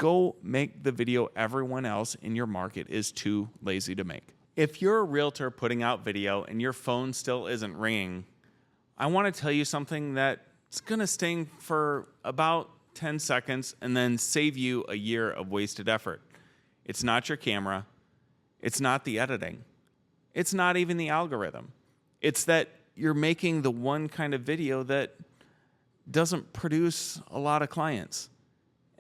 Go make the video everyone else in your market is too lazy to make. If you're a realtor putting out video and your phone still isn't ringing, I want to tell you something that's going to sting for about 10 seconds and then save you a year of wasted effort. It's not your camera. It's not the editing. It's not even the algorithm. It's that you're making the one kind of video that doesn't produce a lot of clients.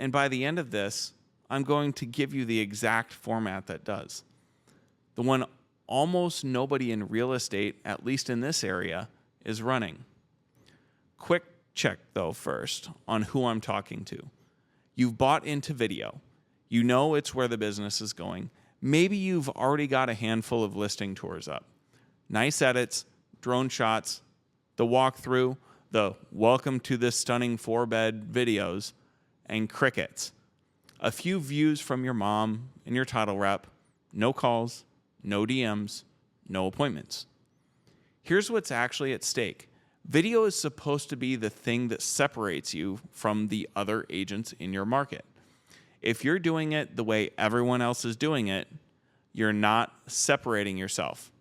And by the end of this, I'm going to give you the exact format that does. The one almost nobody in real estate, at least in this area, is running. Quick check, though, first on who I'm talking to. You've bought into video. You know it's where the business is going. Maybe you've already got a handful of listing tours up. Nice edits, drone shots, the walkthrough, the welcome to this stunning 4-bed videos, and crickets. A few views from your mom and your title rep, no calls, no DMs, no appointments. Here's what's actually at stake. Video is supposed to be the thing that separates you from the other agents in your market. If you're doing it the way everyone else is doing it, you're not separating yourself.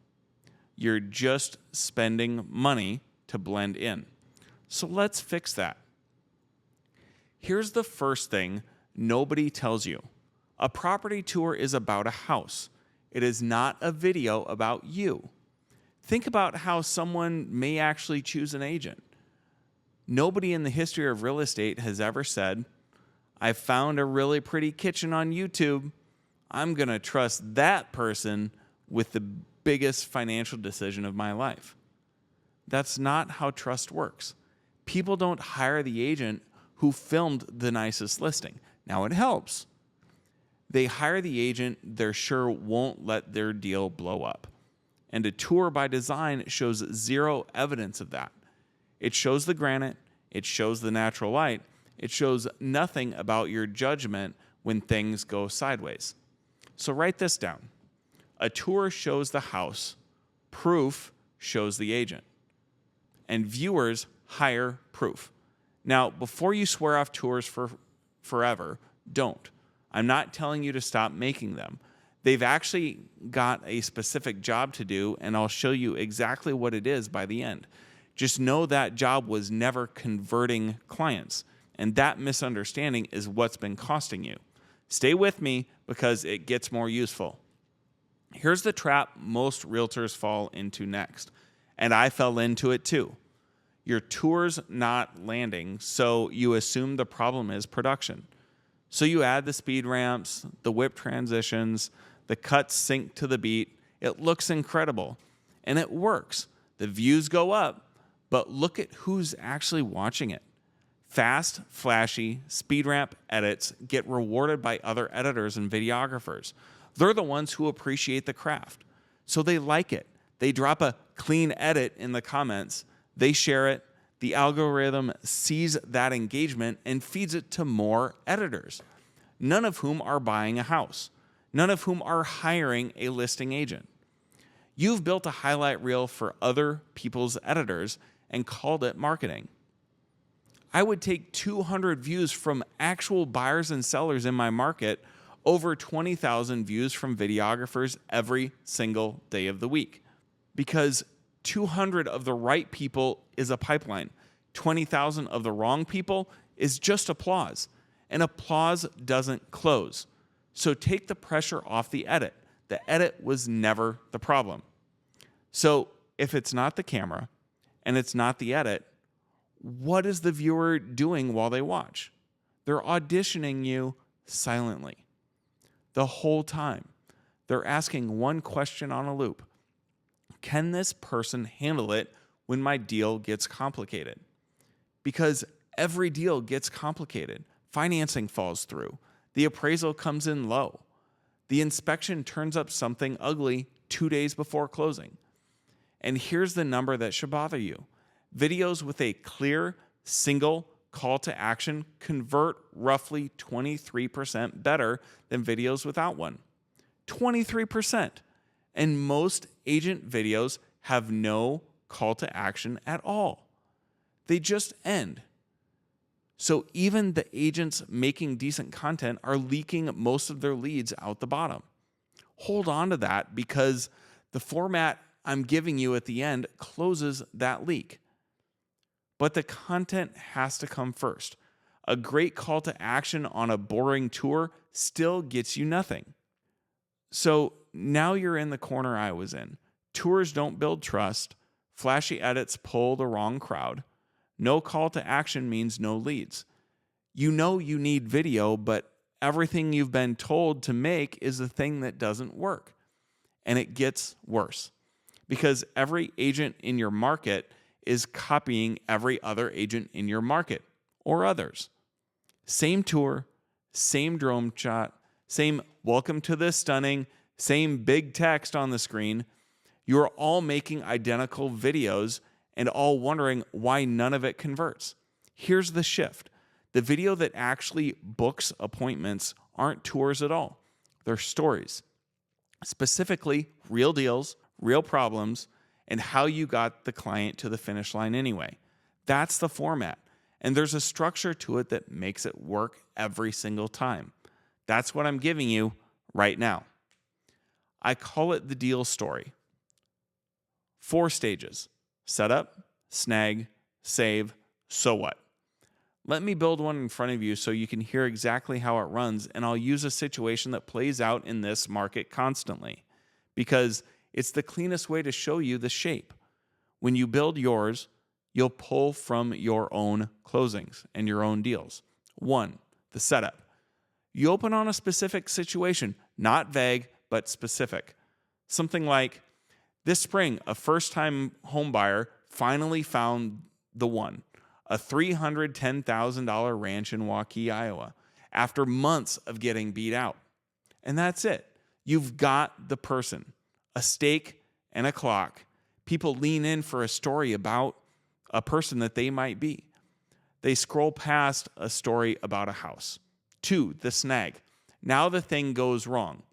You're just spending money to blend in. So let's fix that. Here's the first thing nobody tells you. A property tour is about a house. It is not a video about you. Think about how someone may actually choose an agent. Nobody in the history of real estate has ever said, I found a really pretty kitchen on YouTube. I'm going to trust that person with the biggest financial decision of my life. That's not how trust works. People don't hire the agent who filmed the nicest listing. Now it helps. They hire the agent they're sure won't let their deal blow up. And a tour by design shows zero evidence of that. It shows the granite. It shows the natural light. It shows nothing about your judgment when things go sideways. So write this down. A tour shows the house. Proof shows the agent. And viewers hire proof. Now, before you swear off tours for forever, don't. I'm not telling you to stop making them. They've actually got a specific job to do, and I'll show you exactly what it is by the end. Just know that job was never converting clients, and that misunderstanding is what's been costing you. Stay with me because it gets more useful. Here's the trap most realtors fall into next, and I fell into it too. Your tour's not landing, so you assume the problem is production. So you add the speed ramps, the whip transitions, the cuts sync to the beat. It looks incredible, and it works. The views go up, but look at who's actually watching it. Fast, flashy, speed ramp edits get rewarded by other editors and videographers. They're the ones who appreciate the craft, so they like it. They drop a clean edit in the comments. They share it. The algorithm sees that engagement and feeds it to more editors, none of whom are buying a house, none of whom are hiring a listing agent. You've built a highlight reel for other people's editors and called it marketing. I would take 200 views from actual buyers and sellers in my market, over 20,000 views from videographers every single day of the week, because 200 of the right people is a pipeline. 20,000 of the wrong people is just applause. And applause doesn't close. So take the pressure off the edit. The edit was never the problem. So if it's not the camera and it's not the edit, what is the viewer doing while they watch? They're auditioning you silently. The whole time. They're asking one question on a loop. Can this person handle it when my deal gets complicated? Because every deal gets complicated. Financing falls through. The appraisal comes in low. The inspection turns up something ugly 2 days before closing. And here's the number that should bother you. Videos with a clear, single call to action convert roughly 23% better than videos without one. 23%. And most agent videos have no call to action at all. They just end. So even the agents making decent content are leaking most of their leads out the bottom. Hold on to that, because the format I'm giving you at the end closes that leak. But the content has to come first. A great call to action on a boring tour still gets you nothing. So now you're in the corner I was in. Tours don't build trust. Flashy edits pull the wrong crowd. No call to action means no leads. You know you need video, but everything you've been told to make is the thing that doesn't work. And it gets worse, because every agent in your market is copying every other agent in your market or others. Same tour, same drone shot, same welcome to this stunning, same big text on the screen. You're all making identical videos and all wondering why none of it converts. Here's the shift. The video that actually books appointments aren't tours at all. They're stories. Specifically, real deals, real problems, and how you got the client to the finish line anyway. That's the format. And there's a structure to it that makes it work every single time. That's what I'm giving you right now. I call it the deal story. 4 stages: setup, snag, save, so what? Let me build one in front of you so you can hear exactly how it runs, and I'll use a situation that plays out in this market constantly, because it's the cleanest way to show you the shape. When you build yours, you'll pull from your own closings and your own deals. 1, the setup. You open on a specific situation, not vague, but specific. Something like, this spring, a first-time home buyer finally found the one, a $310,000 ranch in Waukee, Iowa, after months of getting beat out. And that's it. You've got the person, a stake and a clock. People lean in for a story about a person that they might be. They scroll past a story about a house. 2, the snag. Now the thing goes wrong.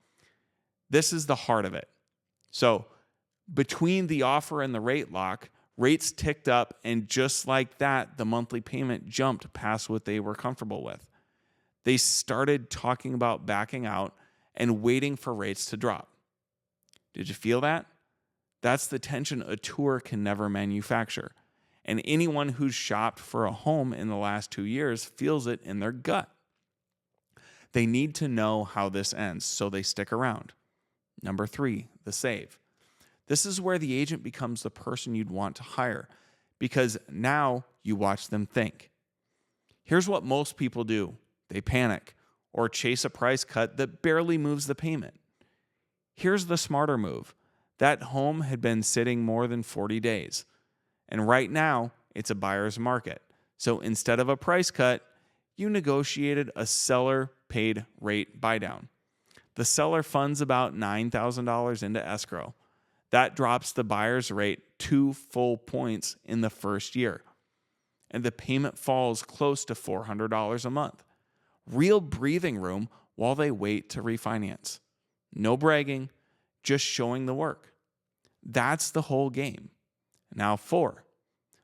This is the heart of it. So between the offer and the rate lock, rates ticked up, and just like that, the monthly payment jumped past what they were comfortable with. They started talking about backing out and waiting for rates to drop. Did you feel that? That's the tension a tour can never manufacture. And anyone who's shopped for a home in the last 2 years feels it in their gut. They need to know how this ends, so they stick around. Number 3, the save. This is where the agent becomes the person you'd want to hire, because now you watch them think. Here's what most people do. They panic or chase a price cut that barely moves the payment. Here's the smarter move. That home had been sitting more than 40 days. And right now, it's a buyer's market. So instead of a price cut, you negotiated a seller-paid rate buydown. The seller funds about $9,000 into escrow. That drops the buyer's rate 2 full points in the first year. And the payment falls close to $400 a month. Real breathing room while they wait to refinance. No bragging, just showing the work. That's the whole game. Now 4,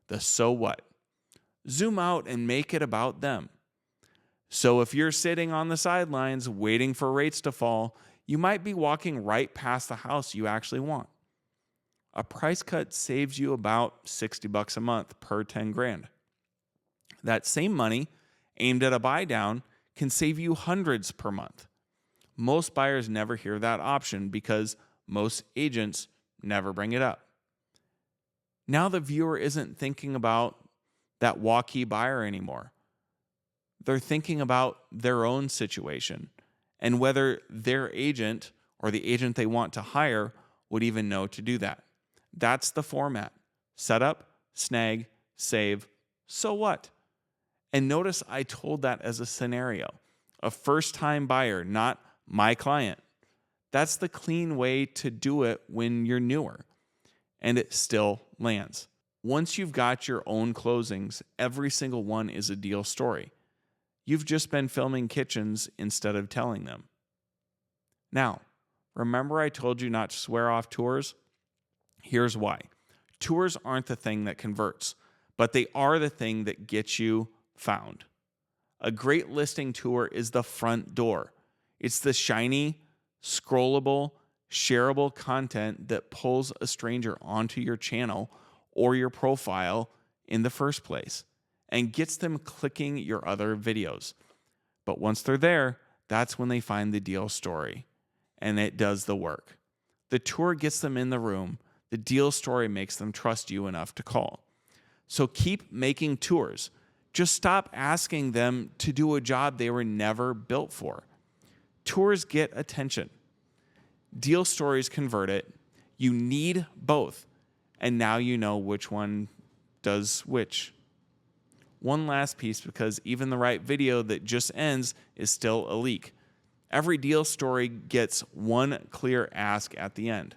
the so what. Zoom out and make it about them. So if you're sitting on the sidelines waiting for rates to fall, you might be walking right past the house you actually want. A price cut saves you about $60 a month per 10 grand. That same money aimed at a buy down can save you hundreds per month. Most buyers never hear that option because most agents never bring it up. Now the viewer isn't thinking about that Waukee buyer anymore. They're thinking about their own situation and whether their agent or the agent they want to hire would even know to do that. That's the format. Setup, snag, save, so what? And notice I told that as a scenario. A first-time buyer, not my client. That's the clean way to do it when you're newer. And it still lands. Once you've got your own closings, every single one is a deal story. You've just been filming kitchens instead of telling them. Now, remember I told you not to swear off tours? Here's why. Tours aren't the thing that converts, but they are the thing that gets you found. A great listing tour is the front door. It's the shiny, scrollable, shareable content that pulls a stranger onto your channel or your profile in the first place and gets them clicking your other videos. But once they're there, that's when they find the deal story, and it does the work. The tour gets them in the room. The deal story makes them trust you enough to call. So keep making tours. Just stop asking them to do a job they were never built for. Tours get attention. Deal stories convert it. You need both. And now you know which one does which. One last piece, because even the right video that just ends is still a leak. Every deal story gets one clear ask at the end,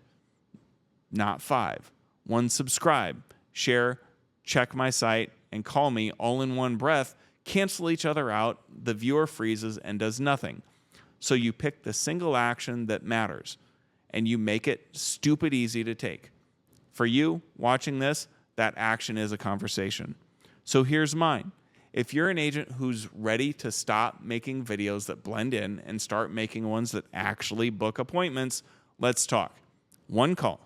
not 5. One subscribe, share, check my site, and call me all in one breath cancel each other out. The viewer freezes and does nothing. So you pick the single action that matters, and you make it stupid easy to take. For you watching this, that action is a conversation. So here's mine. If you're an agent who's ready to stop making videos that blend in and start making ones that actually book appointments, let's talk. One call.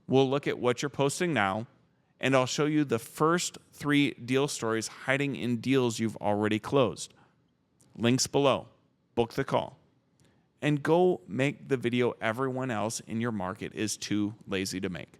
We'll look at what you're posting now, and I'll show you the first 3 deal stories hiding in deals you've already closed. Links below. Book the call. And go make the video everyone else in your market is too lazy to make.